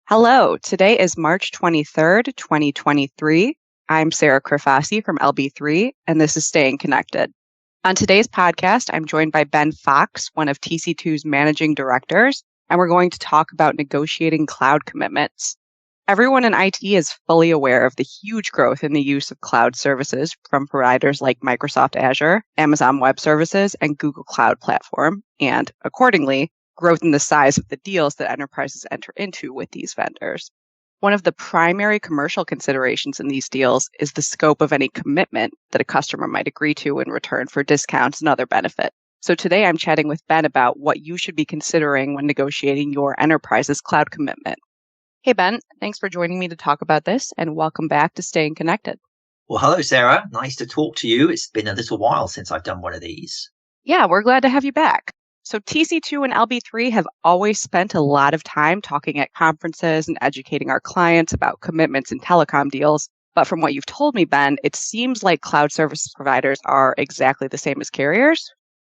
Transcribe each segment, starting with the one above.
Hello, today is March 23rd, 2023. I'm Sarah Crafassi from LB3, and this is Staying Connected. On today's podcast, I'm joined by Ben Fox, one of TC2's managing directors, and we're going to talk about negotiating cloud commitments. Everyone in IT is fully aware of the huge growth in the use of cloud services from providers like Microsoft Azure, Amazon Web Services, and Google Cloud Platform, and accordingly, growth in the size of the deals that enterprises enter into with these vendors. One of the primary commercial considerations in these deals is the scope of any commitment that a customer might agree to in return for discounts and other benefits. So today I'm chatting with Ben about what you should be considering when negotiating your enterprise's cloud commitment. Hey, Ben, thanks for joining me to talk about this, and welcome back to Staying Connected. Well, hello, Sarah. Nice to talk to you. It's been a little while since I've done one of these. Yeah, we're glad to have you back. So TC2 and LB3 have always spent a lot of time talking at conferences and educating our clients about commitments in telecom deals. But from what you've told me, Ben, it seems like cloud service providers are exactly the same as carriers.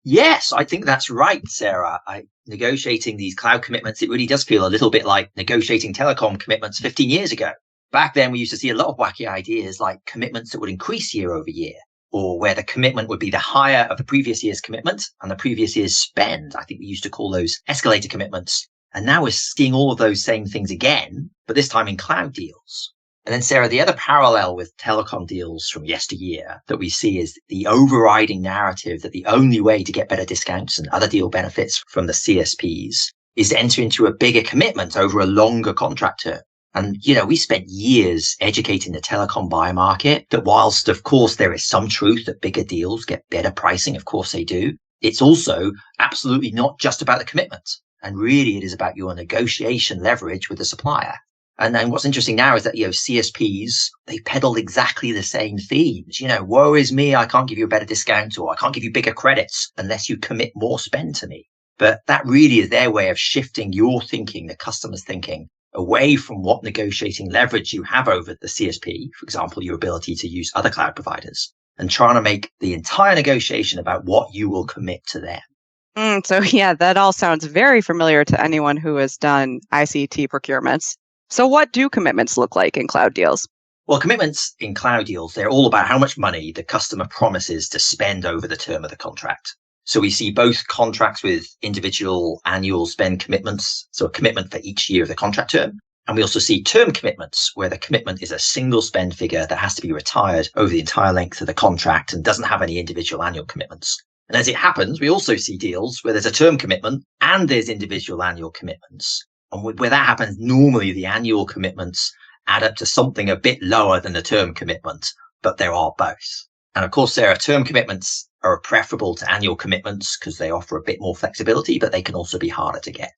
Yes, I think that's right, Sarah. Negotiating these cloud commitments, it really does feel a little bit like negotiating telecom commitments 15 years ago. Back then, we used to see a lot of wacky ideas like commitments that would increase year over year, or where the commitment would be the higher of the previous year's commitment and the previous year's spend. I think we used to call those escalator commitments. And now we're seeing all of those same things again, but this time in cloud deals. And then, Sarah, the other parallel with telecom deals from yesteryear that we see is the overriding narrative that the only way to get better discounts and other deal benefits from the CSPs is to enter into a bigger commitment over a longer contract term. And, we spent years educating the telecom buyer market that whilst, of course, there is some truth that bigger deals get better pricing, of course they do, it's also absolutely not just about the commitment. And really, it is about your negotiation leverage with the supplier. And then what's interesting now is that, CSPs, they peddle exactly the same themes. Woe is me, I can't give you a better discount, or I can't give you bigger credits unless you commit more spend to me. But that really is their way of shifting your thinking, the customer's thinking, away from what negotiating leverage you have over the CSP, for example, your ability to use other cloud providers, and trying to make the entire negotiation about what you will commit to them. So yeah, that all sounds very familiar to anyone who has done ICT procurements. So what do commitments look like in cloud deals? Well, commitments in cloud deals, they're all about how much money the customer promises to spend over the term of the contract. So we see both contracts with individual annual spend commitments, so a commitment for each year of the contract term. And we also see term commitments where the commitment is a single spend figure that has to be retired over the entire length of the contract and doesn't have any individual annual commitments. And as it happens, we also see deals where there's a term commitment and there's individual annual commitments. And where that happens, normally the annual commitments add up to something a bit lower than the term commitment, but there are both. And of course, Sarah, term commitments are preferable to annual commitments because they offer a bit more flexibility, but they can also be harder to get.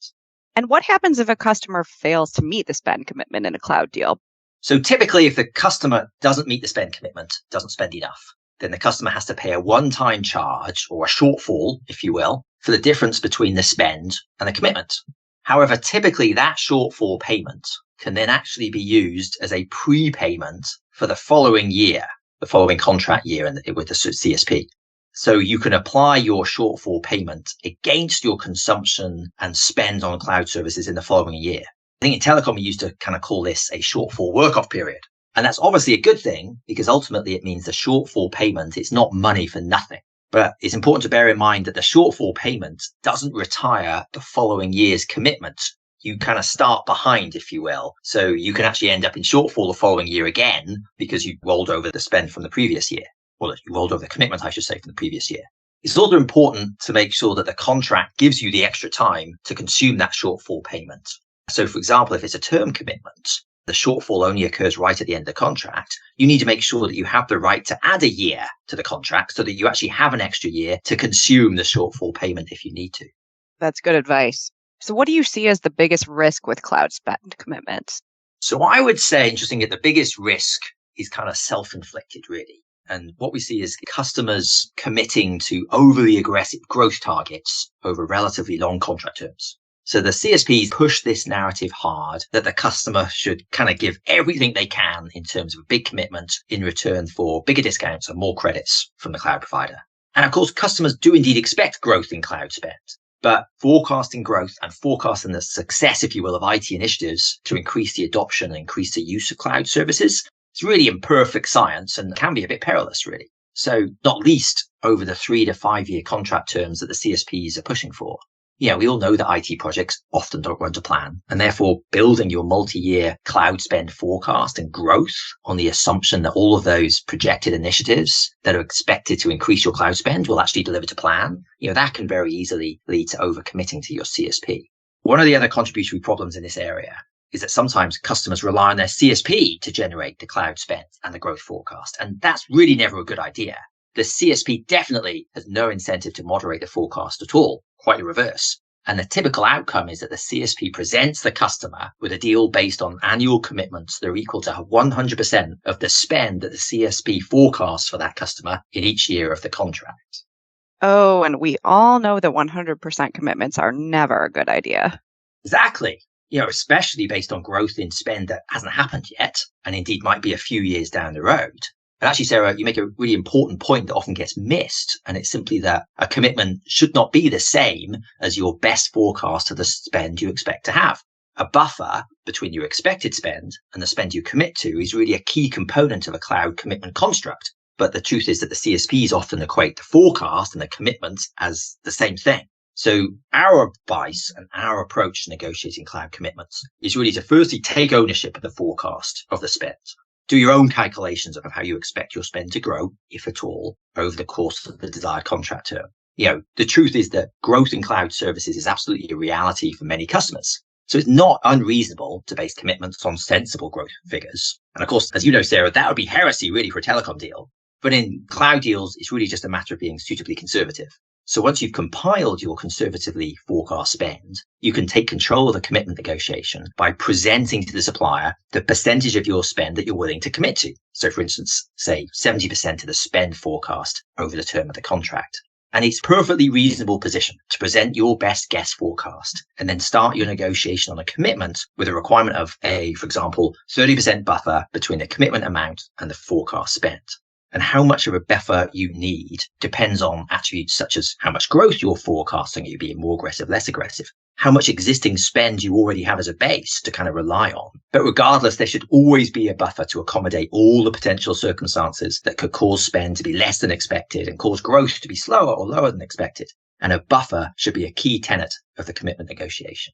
And what happens if a customer fails to meet the spend commitment in a cloud deal? So typically, if the customer doesn't meet the spend commitment, doesn't spend enough, then the customer has to pay a one-time charge or a shortfall, if you will, for the difference between the spend and the commitment. However, typically that shortfall payment can then actually be used as a prepayment for the following year, the following contract year with the CSP. So you can apply your shortfall payment against your consumption and spend on cloud services in the following year. I think in telecom, we used to kind of call this a shortfall work-off period. And that's obviously a good thing because ultimately it means the shortfall payment, it's not money for nothing. But it's important to bear in mind that the shortfall payment doesn't retire the following year's commitment. You kind of start behind, if you will. So you can actually end up in shortfall the following year again because you rolled over the spend from the previous year. Well, you rolled over the commitment, I should say, from the previous year. It's also important to make sure that the contract gives you the extra time to consume that shortfall payment. So, for example, if it's a term commitment, the shortfall only occurs right at the end of the contract. You need to make sure that you have the right to add a year to the contract so that you actually have an extra year to consume the shortfall payment if you need to. That's good advice. So what do you see as the biggest risk with cloud spend commitments? So I would say, interestingly, the biggest risk is kind of self-inflicted, really. And what we see is customers committing to overly aggressive growth targets over relatively long contract terms. So the CSPs push this narrative hard that the customer should kind of give everything they can in terms of a big commitment in return for bigger discounts and more credits from the cloud provider. And of course, customers do indeed expect growth in cloud spend. But forecasting growth and forecasting the success, if you will, of IT initiatives to increase the adoption and increase the use of cloud services, it's really imperfect science and can be a bit perilous, really. So not least over the 3 to 5 year contract terms that the CSPs are pushing for. We all know that IT projects often don't run to plan, and therefore building your multi-year cloud spend forecast and growth on the assumption that all of those projected initiatives that are expected to increase your cloud spend will actually deliver to plan, that can very easily lead to overcommitting to your CSP. One of the other contributory problems in this area is that sometimes customers rely on their CSP to generate the cloud spend and the growth forecast, and that's really never a good idea. The CSP definitely has no incentive to moderate the forecast at all, quite the reverse. And the typical outcome is that the CSP presents the customer with a deal based on annual commitments that are equal to 100% of the spend that the CSP forecasts for that customer in each year of the contract. Oh, and we all know that 100% commitments are never a good idea. Exactly. Especially based on growth in spend that hasn't happened yet, and indeed might be a few years down the road. And actually, Sarah, you make a really important point that often gets missed. And it's simply that a commitment should not be the same as your best forecast of the spend you expect to have. A buffer between your expected spend and the spend you commit to is really a key component of a cloud commitment construct. But the truth is that the CSPs often equate the forecast and the commitment as the same thing. So our advice and our approach to negotiating cloud commitments is really to firstly take ownership of the forecast of the spend. Do your own calculations of how you expect your spend to grow, if at all, over the course of the desired contract term. The truth is that growth in cloud services is absolutely a reality for many customers. So it's not unreasonable to base commitments on sensible growth figures. And of course, as you know, Sarah, that would be heresy really for a telecom deal. But in cloud deals, it's really just a matter of being suitably conservative. So once you've compiled your conservatively forecast spend, you can take control of the commitment negotiation by presenting to the supplier the percentage of your spend that you're willing to commit to. So for instance, say 70% of the spend forecast over the term of the contract. And it's a perfectly reasonable position to present your best guess forecast and then start your negotiation on a commitment with a requirement of for example, 30% buffer between the commitment amount and the forecast spend. And how much of a buffer you need depends on attributes such as how much growth you're forecasting, you being more aggressive, less aggressive, how much existing spend you already have as a base to kind of rely on. But regardless, there should always be a buffer to accommodate all the potential circumstances that could cause spend to be less than expected and cause growth to be slower or lower than expected. And a buffer should be a key tenet of the commitment negotiation.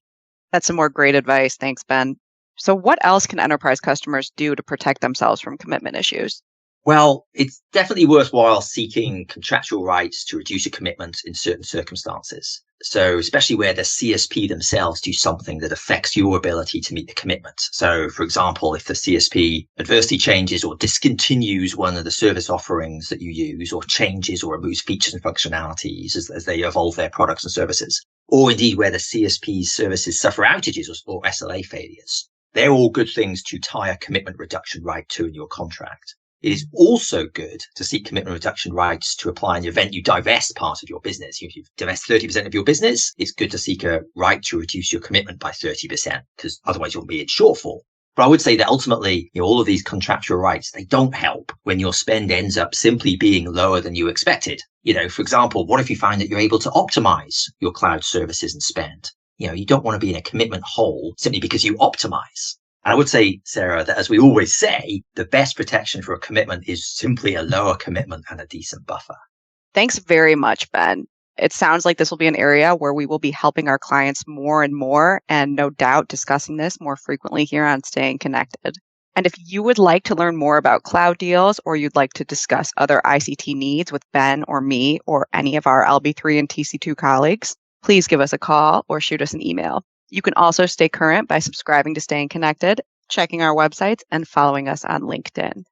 That's some more great advice. Thanks, Ben. So what else can enterprise customers do to protect themselves from commitment issues? Well, it's definitely worthwhile seeking contractual rights to reduce a commitment in certain circumstances. So especially where the CSP themselves do something that affects your ability to meet the commitment. So for example, if the CSP adversely changes or discontinues one of the service offerings that you use, or changes or removes features and functionalities as they evolve their products and services, or indeed where the CSP's services suffer outages or SLA failures, they're all good things to tie a commitment reduction right to in your contract. It is also good to seek commitment reduction rights to apply in the event you divest part of your business. If you divest 30% of your business, it's good to seek a right to reduce your commitment by 30%, because otherwise you'll be in shortfall. But I would say that ultimately, all of these contractual rights, they don't help when your spend ends up simply being lower than you expected. For example, what if you find that you're able to optimize your cloud services and spend? You don't want to be in a commitment hole simply because you optimize. And I would say, Sarah, that as we always say, the best protection for a commitment is simply a lower commitment and a decent buffer. Thanks very much, Ben. It sounds like this will be an area where we will be helping our clients more and more, and no doubt discussing this more frequently here on Staying Connected. And if you would like to learn more about cloud deals, or you'd like to discuss other ICT needs with Ben or me or any of our LB3 and TC2 colleagues, please give us a call or shoot us an email. You can also stay current by subscribing to Staying Connected, checking our websites, and following us on LinkedIn.